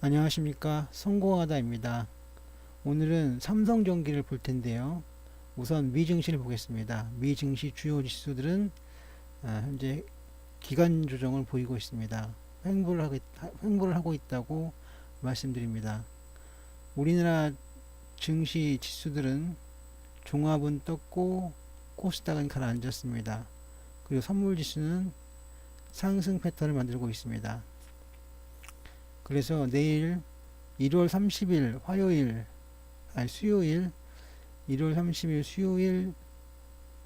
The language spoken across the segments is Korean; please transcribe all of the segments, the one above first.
안녕하십니까, 성공하다입니다. 오늘은 삼성전기를 볼 텐데요. 우선 미 증시를 보겠습니다. 미 증시 주요 지수들은 현재 기간 조정을 보이고 있습니다. 횡보를 하고 있다고 말씀드립니다. 우리나라 증시 지수들은 종합은 떴고 코스닥은 가라앉았습니다. 그리고 선물 지수는 상승 패턴을 만들고 있습니다. 그래서 내일 1월 30일 수요일 1월 30일 수요일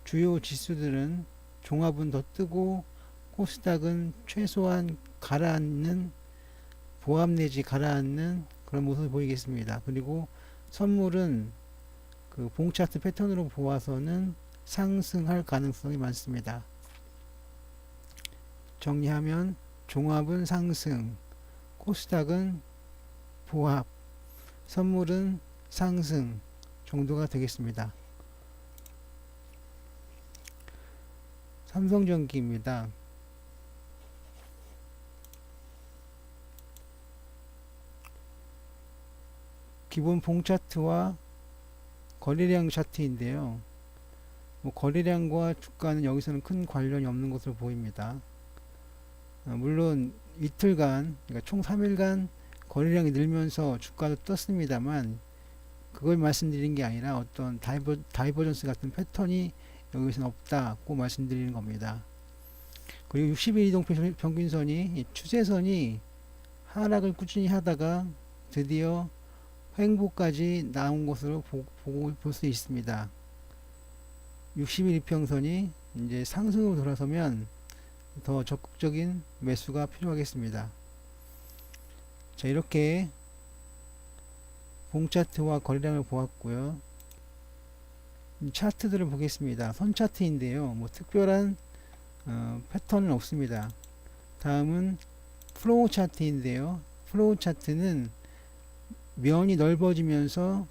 주요 지수들은 종합은 더 뜨고 코스닥은 최소한 가라앉는 보합 내지 가라앉는 그런 모습을 보이겠습니다. 그리고 선물은 그 봉차트 패턴으로 보아서는 상승할 가능성이 많습니다. 정리하면 종합은 상승, 코스닥은 보합, 선물은 상승 정도가 되겠습니다. 삼성전기입니다. 기본 봉차트와 거래량 차트인데요. 거래량과 주가는 여기서는 큰 관련이 없는 것으로 보입니다. 물론 이틀간, 그러니까 총 3일간 거래량이 늘면서 주가도 떴습니다만, 그걸 말씀드린 게 아니라 어떤 다이버전스 같은 패턴이 여기서는 없다고 말씀드리는 겁니다. 그리고 60일 이동 평균선이 추세선이 하락을 꾸준히 하다가 드디어 횡보까지 나온 것으로 볼 수 있습니다. 60일 이평선이 이제 상승으로 돌아서면 더 적극적인 매수가 필요하겠습니다. 자, 이렇게 봉차트와 거래량을 보았고요. 차트들을 보겠습니다. 선차트인데요. 특별한 패턴은 없습니다. 다음은 플로우 차트인데요. 플로우 차트는 면이 넓어지면서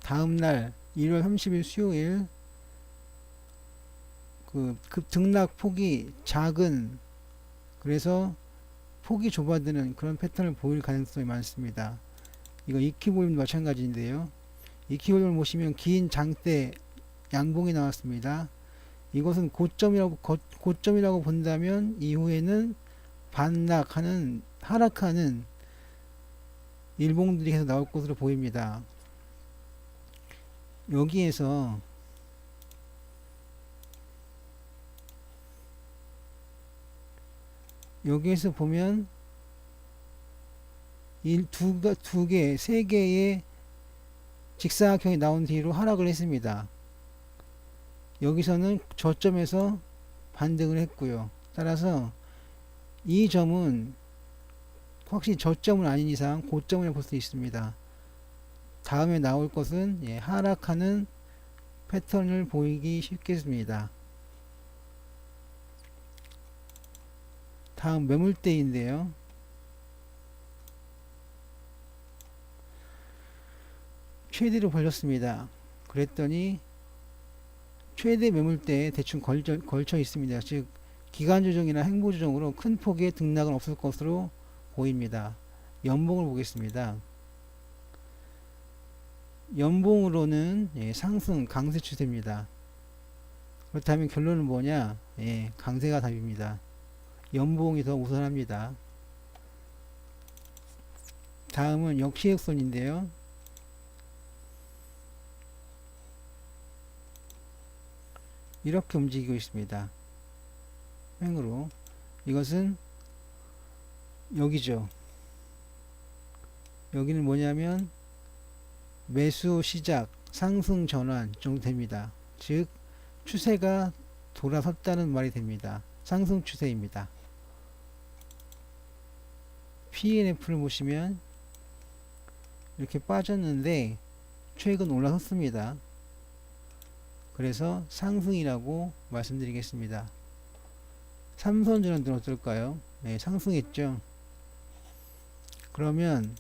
다음날 1월 30일 수요일 그 급등락 폭이 작은, 그래서 폭이 좁아드는 그런 패턴을 보일 가능성이 많습니다. 이거 이키볼륨도 마찬가지인데요. 이키볼륨을 보시면 긴 장대 양봉이 나왔습니다. 이것은 고점이라고 본다면 이후에는 반락하는, 하락하는 일봉들이 계속 나올 것으로 보입니다. 여기에서 보면 세 개의 직사각형이 나온 뒤로 하락을 했습니다. 여기서는 저점에서 반등을 했고요. 따라서 이 점은 확실히 저점은 아닌 이상 고점을 볼 수 있습니다. 다음에 나올 것은 하락하는 패턴을 보이기 쉽겠습니다. 다음 매물대인데요. 최대로 벌렸습니다. 그랬더니 최대 매물대에 대충 걸쳐 있습니다. 즉 기간 조정이나 횡보 조정으로 큰 폭의 등락은 없을 것으로 보입니다. 연봉을 보겠습니다. 연봉으로는 상승 강세 추세입니다. 그렇다면 결론은 뭐냐? 강세가 답입니다. 연봉이 더 우선합니다. 다음은 역시액선인데요. 이렇게 움직이고 있습니다. 횡으로. 이것은 여기죠. 여기는 뭐냐면 매수 시작, 상승 전환 정도 됩니다. 즉 추세가 돌아섰다는 말이 됩니다. 상승 추세입니다. PNF를 보시면 이렇게 빠졌는데 최근 올라섰습니다. 그래서 상승이라고 말씀드리겠습니다. 삼성전자는 어떨까요? 상승했죠. 그러면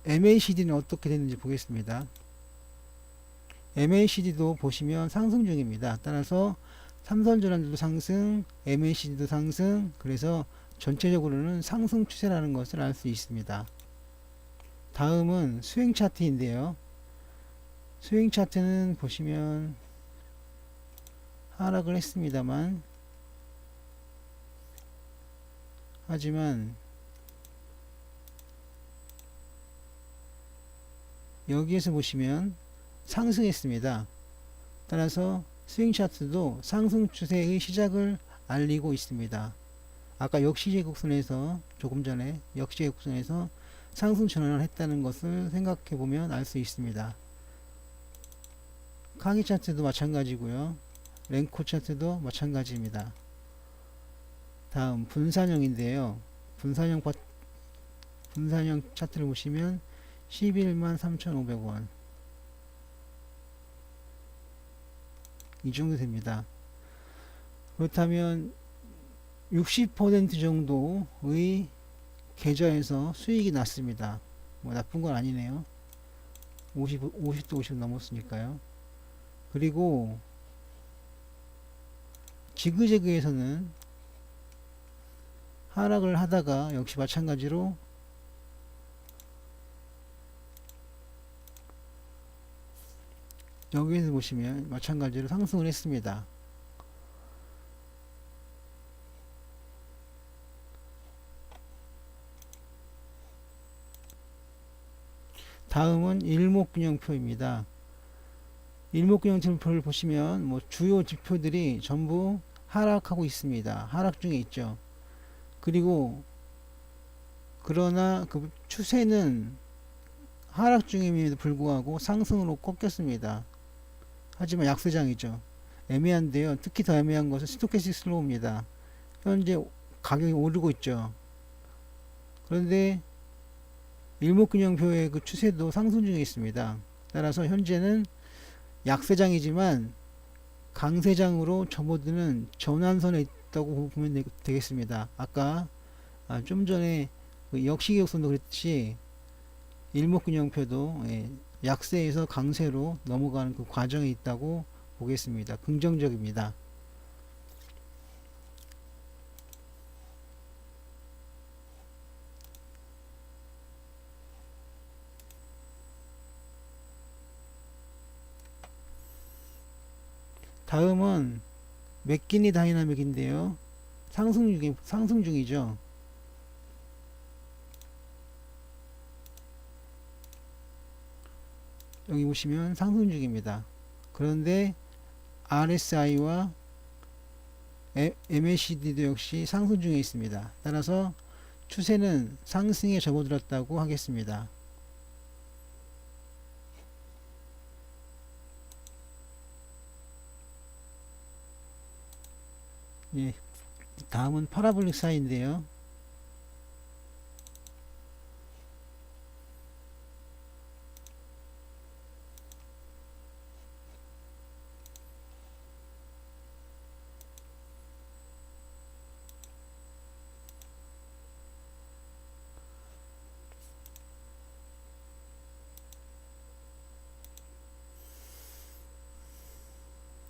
MACD는 어떻게 됐는지 보겠습니다. MACD도 보시면 상승 중입니다. 따라서 삼성전자도 상승, MACD도 상승, 그래서 전체적으로는 상승 추세라는 것을 알 수 있습니다. 다음은 스윙 차트인데요. 스윙 차트는 보시면 하락을 했습니다만, 하지만 여기에서 보시면 상승했습니다. 따라서 스윙 차트도 상승 추세의 시작을 알리고 있습니다. 아까 역시제곡선에서, 조금 전에 역시제곡선에서 상승 전환을 했다는 것을 생각해 보면 알 수 있습니다. 카기 차트도 마찬가지고요. 랭코 차트도 마찬가지입니다. 다음 분산형인데요. 분산형 차트를 보시면 113,500원 이 정도 됩니다. 그렇다면 60% 정도의 계좌에서 수익이 났습니다. 뭐 나쁜 건 아니네요. 50도 50 넘었으니까요. 그리고 지그재그에서는 하락을 하다가 역시 마찬가지로 여기에서 보시면 마찬가지로 상승을 했습니다. 다음은 일목균형표입니다. 일목균형표를 보시면 뭐 주요 지표들이 전부 하락하고 있습니다. 하락 중에 있죠. 그리고 그러나 그 추세는 하락 중임에도 불구하고 상승으로 꺾였습니다. 하지만 약세장이죠. 애매한데요. 특히 더 애매한 것은 스토캐스틱 슬로우입니다. 현재 가격이 오르고 있죠. 그런데 일목균형표의 그 추세도 상승 중에 있습니다. 따라서 현재는 약세장이지만 강세장으로 접어드는 전환선에 있다고 보면 되겠습니다. 아까 좀 전에 그 역시격선도 그랬듯이 일목균형표도 약세에서 강세로 넘어가는 그 과정에 있다고 보겠습니다. 긍정적입니다. 다음은 맥키니 다이나믹인데요. 상승 중이죠. 여기 보시면 상승 중입니다. 그런데 RSI와 MACD도 역시 상승 중에 있습니다. 따라서 추세는 상승에 접어들었다고 하겠습니다. 예, 다음은 파라볼릭 사이인데요.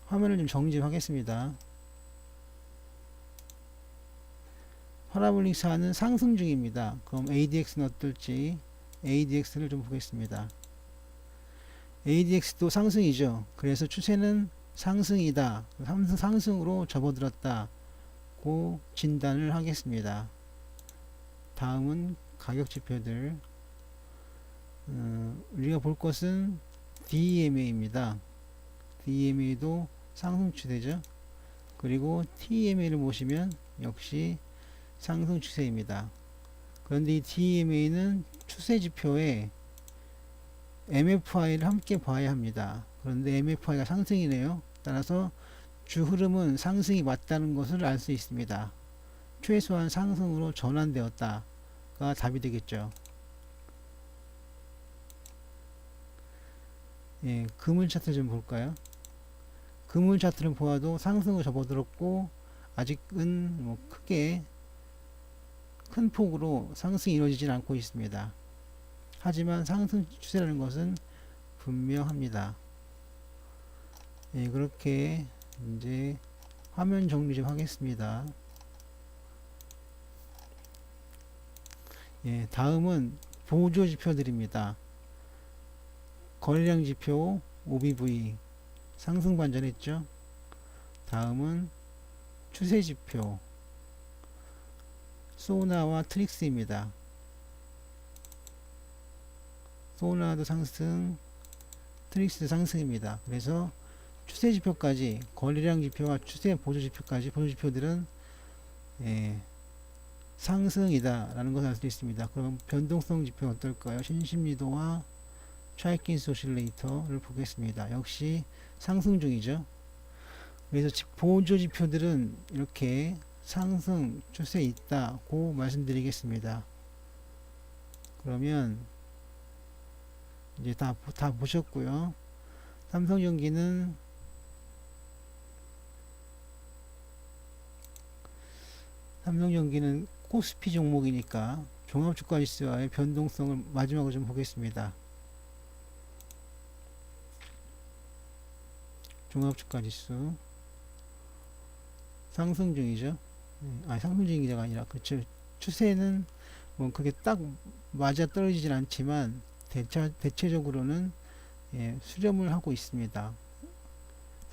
화면을 좀 정지하겠습니다. 파라볼릭 4는 상승 중입니다. 그럼 ADX는 어떨지 ADX를 좀 보겠습니다. ADX도 상승이죠. 그래서 추세는 상승이다. 상승으로 접어들었다. 고 진단을 하겠습니다. 다음은 가격 지표들. 우리가 볼 것은 DMA입니다. DMA도 상승 추세죠. 그리고 TMA를 보시면 역시 상승 추세입니다. 그런데 이 DMA는 추세 지표에 MFI를 함께 봐야 합니다. 그런데 MFI가 상승이네요. 따라서 주 흐름은 상승이 맞다는 것을 알 수 있습니다. 최소한 상승으로 전환되었다가 답이 되겠죠. 예, 금은 차트 좀 볼까요? 금은 차트를 보아도 상승을 접어들었고 아직은 뭐 크게 큰 폭으로 상승이 이루어지진 않고 있습니다. 하지만 상승 추세라는 것은 분명합니다. 예, 그렇게 이제 화면 정리 좀 하겠습니다. 예, 다음은 보조 지표들입니다. 거래량 지표 OBV 상승 반전했죠. 다음은 추세 지표 소나와 트릭스입니다. 소나도 상승, 트릭스도 상승입니다. 그래서 추세 지표까지 거래량 지표와 추세 보조 지표까지 보조 지표들은 예, 상승이다 라는 것을 알 수 있습니다. 그럼 변동성 지표 어떨까요? 신심리도와 차이킨스 오실레이터를 보겠습니다. 역시 상승 중이죠. 그래서 보조 지표들은 이렇게 상승 추세에 있다고 말씀드리겠습니다. 그러면 이제 다 보셨고요. 삼성전기는 코스피 종목이니까 종합주가지수와의 변동성을 마지막으로 좀 보겠습니다. 종합주가지수 상승 중이죠. 아니 상승 중이자가 아니라 그렇죠. 추세는 뭐 그게 딱 맞아 떨어지진 않지만 대체적으로는 예, 수렴을 하고 있습니다.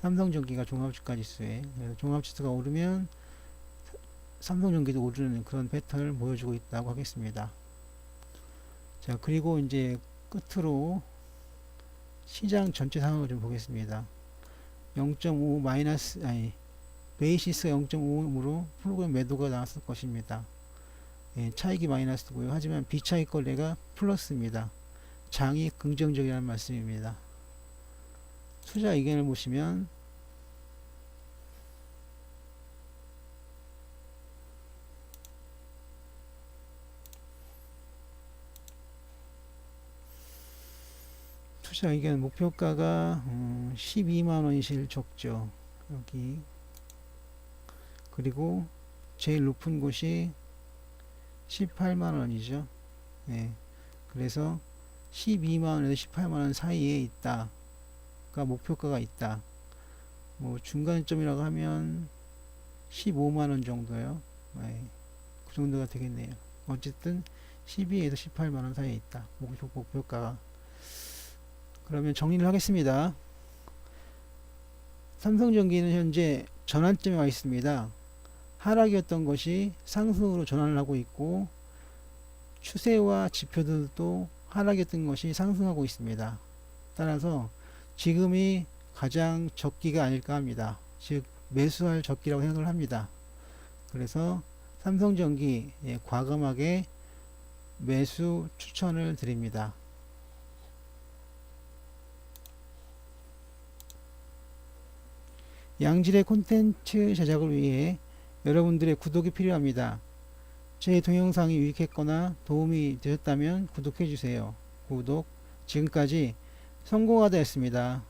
삼성전기가 종합주가지수에 종합지수가 오르면 삼성전기도 오르는 그런 패턴을 보여주고 있다고 하겠습니다. 자, 그리고 이제 끝으로 시장 전체 상황을 좀 보겠습니다. 0.5 마이너스 베이시스가 0.5으로 프로그램 매도가 나왔을 것입니다. 예, 차익이 마이너스고요. 하지만 비차익 거래가 플러스입니다. 장이 긍정적이라는 말씀입니다. 투자 의견을 보시면 투자 의견 목표가가 12만원이 제일 적죠. 여기 그리고 제일 높은 곳이 18만원이죠. 네. 그래서 12만원에서 18만원 사이에 있다. 가 목표가가 있다. 뭐 중간점이라고 하면 15만원 정도요. 네. 그 정도가 되겠네요. 어쨌든 12에서 18만원 사이에 있다. 목표가가. 그러면 정리를 하겠습니다. 삼성전기는 현재 전환점에 와 있습니다. 하락이었던 것이 상승으로 전환을 하고 있고 추세와 지표들도 하락이었던 것이 상승하고 있습니다. 따라서 지금이 가장 적기가 아닐까 합니다. 즉 매수할 적기라고 생각을 합니다. 그래서 삼성전기 과감하게 매수 추천을 드립니다. 양질의 콘텐츠 제작을 위해 여러분들의 구독이 필요합니다. 제 동영상이 유익했거나 도움이 되셨다면 구독해 주세요. 구독. 지금까지 성공하다 였습니다.